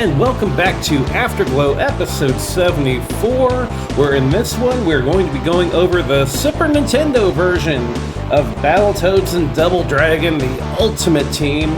and welcome back to Afterglow episode 74, where in this one we're going to be going over the Super Nintendo version of Battletoads and Double Dragon, the Ultimate Team.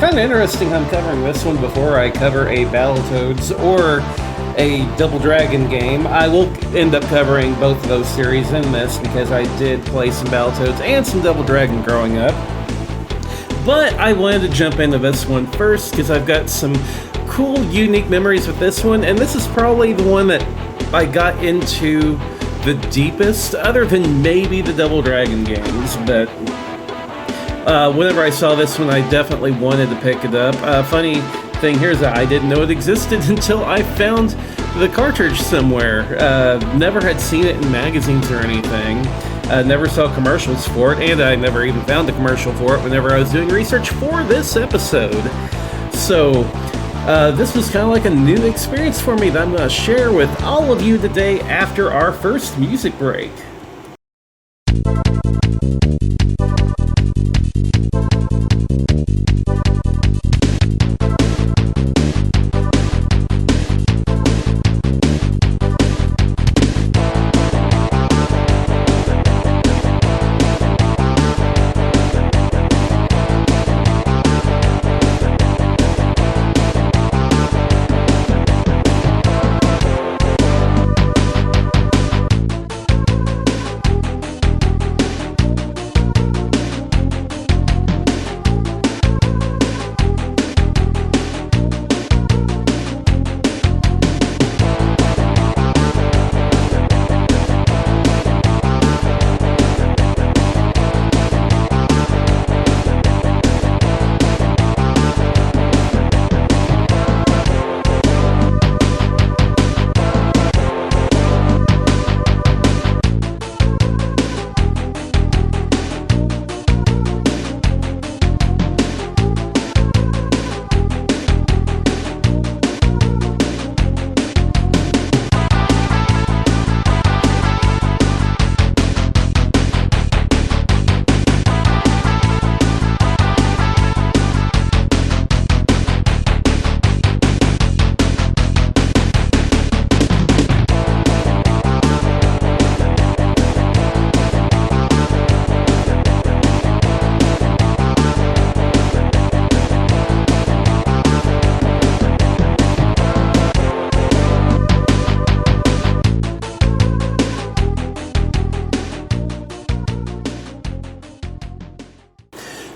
Kind of interesting I'm covering this one before I cover a Battletoads or a Double Dragon game. I will end up covering both of those series in this because I did play some Battletoads and some Double Dragon growing up. But I wanted to jump into this one first because I've got some cool, unique memories with this one, and this is probably the one that I got into the deepest, other than maybe the Double Dragon games, but whenever I saw this one, I definitely wanted to pick it up. Funny thing here is that I didn't know it existed until I found the cartridge somewhere. Never had seen it in magazines or anything. Never saw commercials for it, and I never even found a commercial for it whenever I was doing research for this episode. So, this was kind of like a new experience for me that I'm going to share with all of you today after our first music break.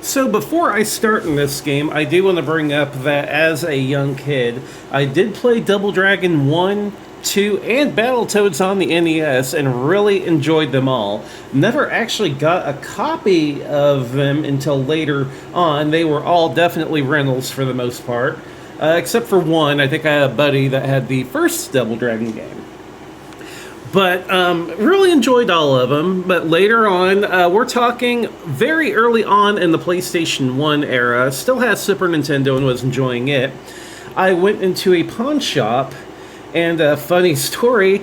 So before I start in this game, I do want to bring up that as a young kid, I did play Double Dragon 1, 2, and Battletoads on the NES and really enjoyed them all. Never actually got a copy of them until later on. They were all definitely rentals for the most part, except for one. I think I had a buddy that had the first Double Dragon game. But really enjoyed all of them. But later on, we're talking very early on in the PlayStation 1 era. Still had Super Nintendo and was enjoying it. I went into a pawn shop, and a funny story,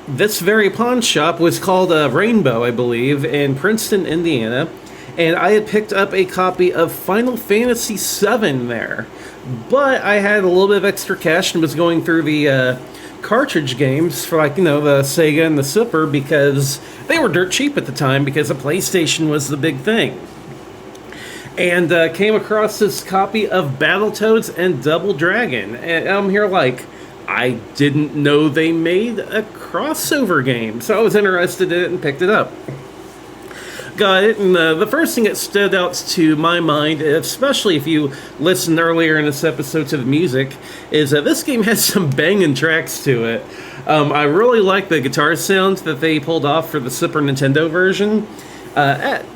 this very pawn shop was called Rainbow, I believe, in Princeton, Indiana. And I had picked up a copy of Final Fantasy VII there. But I had a little bit of extra cash and was going through the cartridge games for, like, you know, the Sega and the Super because they were dirt cheap at the time because the PlayStation was the big thing. And came across this copy of Battletoads and Double Dragon. And I'm here like, I didn't know they made a crossover game. So I was interested in it and picked it up. Got it, and the first thing that stood out to my mind, especially if you listened earlier in this episode to the music, is that this game has some banging tracks to it. I really like the guitar sounds that they pulled off for the Super Nintendo version.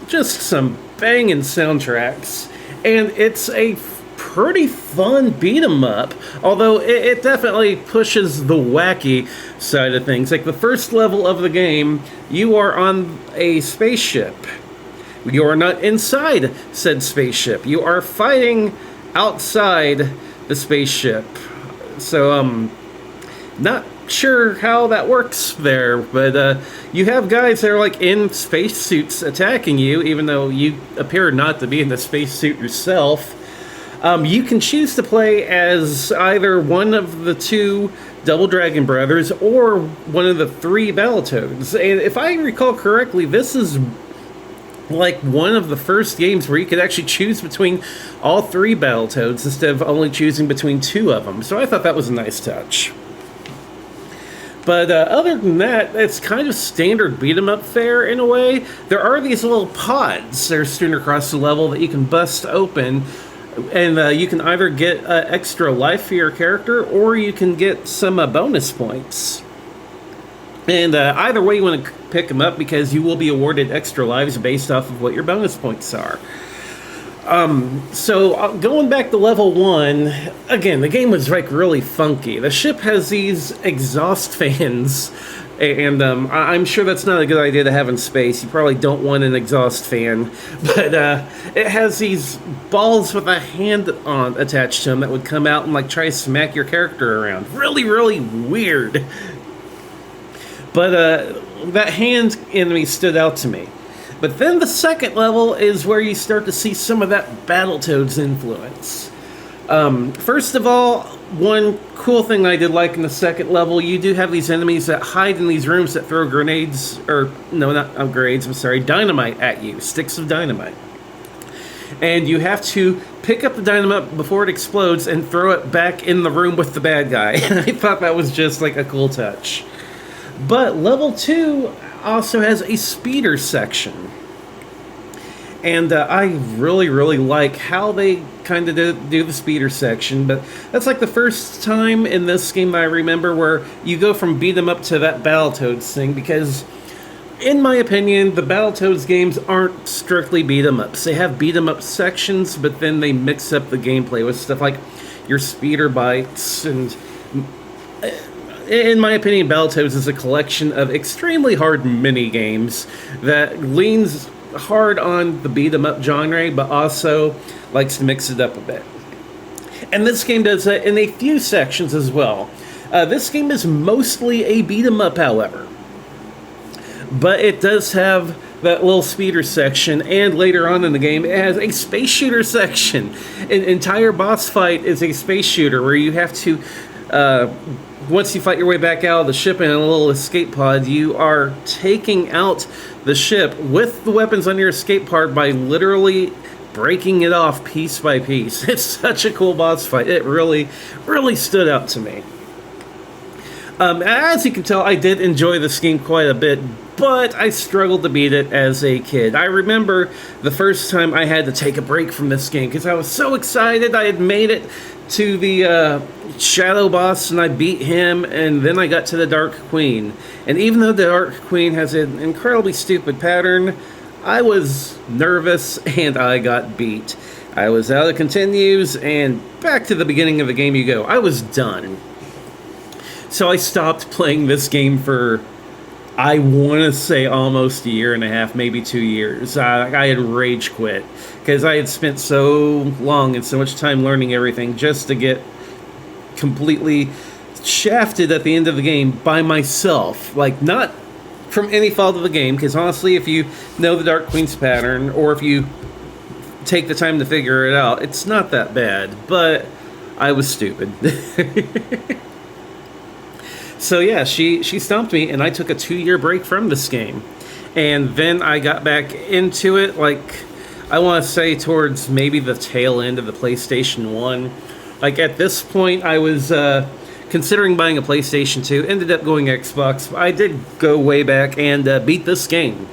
Just some banging soundtracks, and it's a pretty fun beat 'em up, although it definitely pushes the wacky side of things. Like the first level of the game, you are on a spaceship. You are not inside said spaceship. You are fighting outside the spaceship. So, not sure how that works there, but you have guys that are like in spacesuits attacking you, even though you appear not to be in the spacesuit yourself. You can choose to play as either one of the two Double Dragon brothers or one of the three Battletoads. And if I recall correctly, this is like one of the first games where you could actually choose between all three Battletoads instead of only choosing between two of them. So I thought that was a nice touch. But other than that, it's kind of standard beat-em-up fare in a way. There are these little pods that are strewn across the level that you can bust open, and you can either get extra life for your character, or you can get some bonus points. And either way you want to pick them up, because you will be awarded extra lives based off of what your bonus points are. So going back to level 1, again, the game was like really funky. The ship has these exhaust fans, and I'm sure that's not a good idea to have in space. You probably don't want an exhaust fan, but it has these balls with a hand on attached to them that would come out and like try to smack your character around. Really, really weird. But that hand enemy stood out to me. But then the second level is where you start to see some of that Battletoads influence. First of all, one cool thing I did like in the second level, you do have these enemies that hide in these rooms that throw grenades, or no, not grenades, I'm sorry, dynamite at you, sticks of dynamite. And you have to pick up the dynamite before it explodes and throw it back in the room with the bad guy. I thought that was just like a cool touch. But level 2 also has a speeder section. And I really, really like how they kind of do the speeder section. But that's like the first time in this game I remember where you go from beat 'em up to that Battletoads thing. Because, in my opinion, the Battletoads games aren't strictly beat 'em ups. They have beat 'em up sections, but then they mix up the gameplay with stuff like your speeder bikes. And in my opinion, Battletoads is a collection of extremely hard mini-games that leans hard on the beat-em-up genre, but also likes to mix it up a bit. And this game does that in a few sections as well. This game is mostly a beat-em-up, however. But it does have that little speeder section, and later on in the game, it has a space shooter section. An entire boss fight is a space shooter where you have to... once you fight your way back out of the ship in a little escape pod, you are taking out the ship with the weapons on your escape pod by literally breaking it off piece by piece. It's such a cool boss fight. It really, really stood out to me. As you can tell, I did enjoy this game quite a bit, but I struggled to beat it as a kid. I remember the first time I had to take a break from this game because I was so excited. I had made it to the Shadow boss and I beat him, and then I got to the Dark Queen. And even though the Dark Queen has an incredibly stupid pattern, I was nervous and I got beat. I was out of continues, and back to the beginning of the game you go. I was done. So I stopped playing this game for, I want to say, almost a year and a half, maybe 2 years. I had rage quit because I had spent so long and so much time learning everything just to get completely shafted at the end of the game by myself. Like, not from any fault of the game, because honestly, if you know the Dark Queen's pattern, or if you take the time to figure it out, it's not that bad. But I was stupid. So yeah, she stomped me, and I took a 2-year break from this game. And then I got back into it, like, I want to say towards maybe the tail end of the PlayStation 1. Like, at this point, I was considering buying a PlayStation 2, ended up going Xbox. I did go way back and beat this game.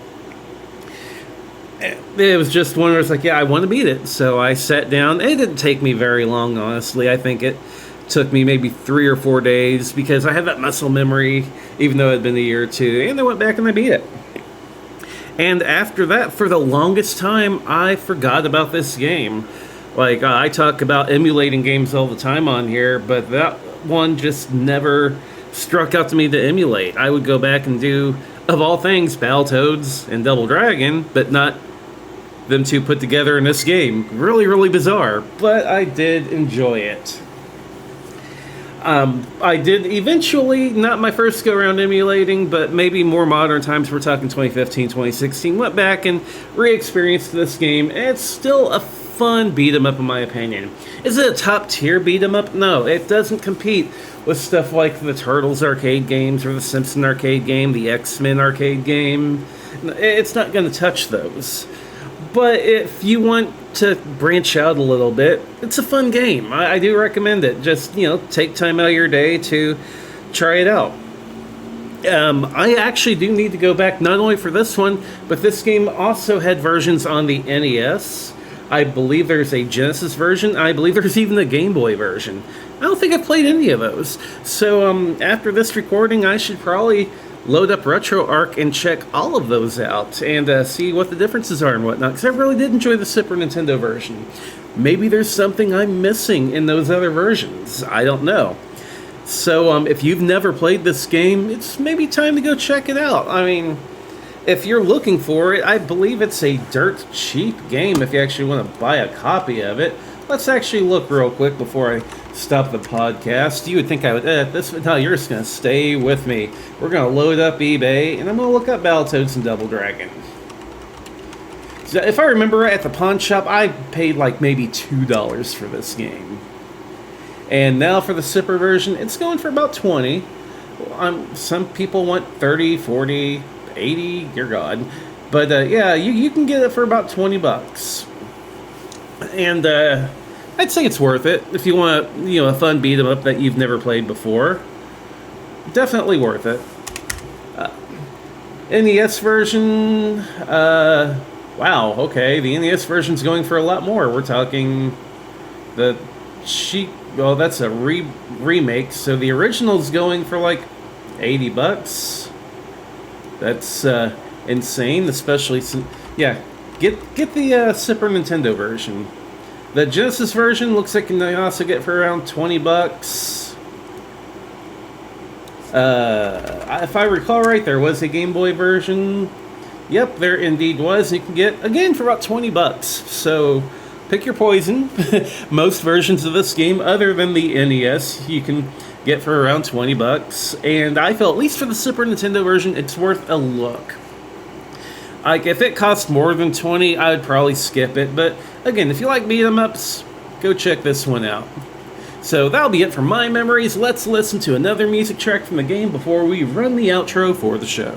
It was just one where it's like, yeah, I want to beat it. So I sat down. It didn't take me very long, honestly. I think it took me maybe 3 or 4 days because I had that muscle memory, even though it had been a year or two. And I went back and I beat it. And after that, for the longest time, I forgot about this game. Like, I talk about emulating games all the time on here, but that one just never struck out to me to emulate. I would go back and do, of all things, Battletoads and Double Dragon, but not them two put together in this game. Really, really bizarre, but I did enjoy it. I did eventually, not my first go around emulating, but maybe more modern times, we're talking 2015, 2016, went back and re-experienced this game. It's still a fun beat 'em up in my opinion. Is it a top tier beat 'em up? No, it doesn't compete with stuff like the Turtles arcade games or the Simpson arcade game, the X-Men arcade game. It's not going to touch those. But if you want to branch out a little bit, it's a fun game. I do recommend it. Just, take time out of your day to try it out. I actually do need to go back not only for this one, but this game also had versions on the NES. I believe there's a Genesis version. I believe there's even a Game Boy version. I don't think I've played any of those. So after this recording, I should probably load up RetroArch and check all of those out and see what the differences are and whatnot, because I really did enjoy the Super Nintendo version. Maybe there's something I'm missing in those other versions. I don't know. So if you've never played this game, it's maybe time to go check it out. I mean, if you're looking for it, I believe it's a dirt cheap game if you actually want to buy a copy of it. Let's actually look real quick before I stop the podcast. You would think I would, no, you're just going to stay with me. We're going to load up eBay, and I'm going to look up Battletoads and Double Dragon. So if I remember right, at the pawn shop, I paid like maybe $2 for this game. And now for the Super version, it's going for about 20. Some people want 30, 40, 80, dear God. But yeah, you can get it for about 20 bucks. And I'd say it's worth it if you want a fun beat 'em up that you've never played before. Definitely worth it. NES version, wow, okay, the NES version's going for a lot more. We're talking the cheap, well, that's a remake, so the original's going for like 80 bucks. That's insane, especially since, yeah, get the Super Nintendo version. The Genesis version looks like you can also get for around 20 bucks. If I recall right, there was a Game Boy version. Yep, there indeed was. You can get, again, for about 20 bucks. So, pick your poison. Most versions of this game, other than the NES, you can get for around 20 bucks. And I feel, at least for the Super Nintendo version, it's worth a look. Like, if it cost more than 20, I would probably skip it. But, again, if you like beat 'em ups, go check this one out. So, that'll be it for my memories. Let's listen to another music track from the game before we run the outro for the show.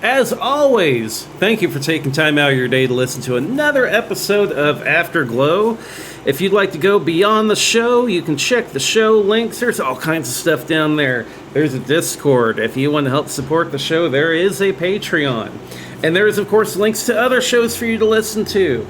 As always, thank you for taking time out of your day to listen to another episode of Afterglow. If you'd like to go beyond the show, you can check the show links. There's all kinds of stuff down there. There's a Discord. If you want to help support the show, there is a Patreon. And there's, of course, links to other shows for you to listen to.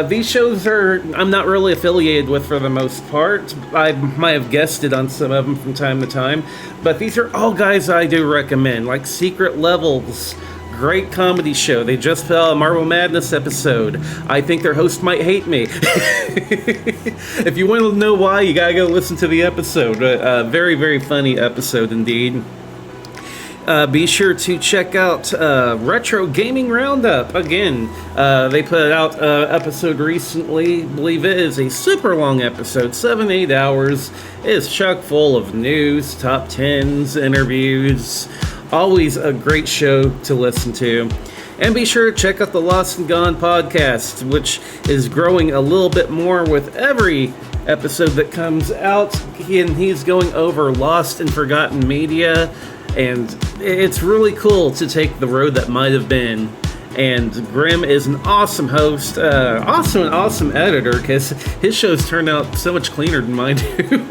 These shows I'm not really affiliated with for the most part. I might have guested on some of them from time to time. But these are all guys I do recommend, like Secret Levels. Great comedy show. They just put out a Marble Madness episode. I think their host might hate me. If you want to know why, you gotta go listen to the episode. Very, very funny episode indeed. Be sure to check out Retro Gaming Roundup. Again, they put out an episode recently. I believe it is a super long episode, 7-8 hours. It is chock full of news, top 10s, interviews, Always a great show to listen to. And be sure to check out the Lost and Gone podcast, which is growing a little bit more with every episode that comes out. He's going over lost and forgotten media, and it's really cool to take the road that might have been. And Grim is an awesome host, also an awesome editor, because his shows turn out so much cleaner than mine do.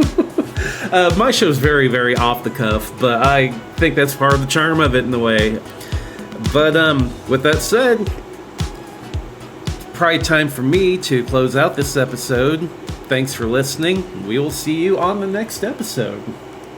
My show's very, very off the cuff, but I think that's part of the charm of it in a way. But with that said, probably time for me to close out this episode. Thanks for listening. We will see you on the next episode.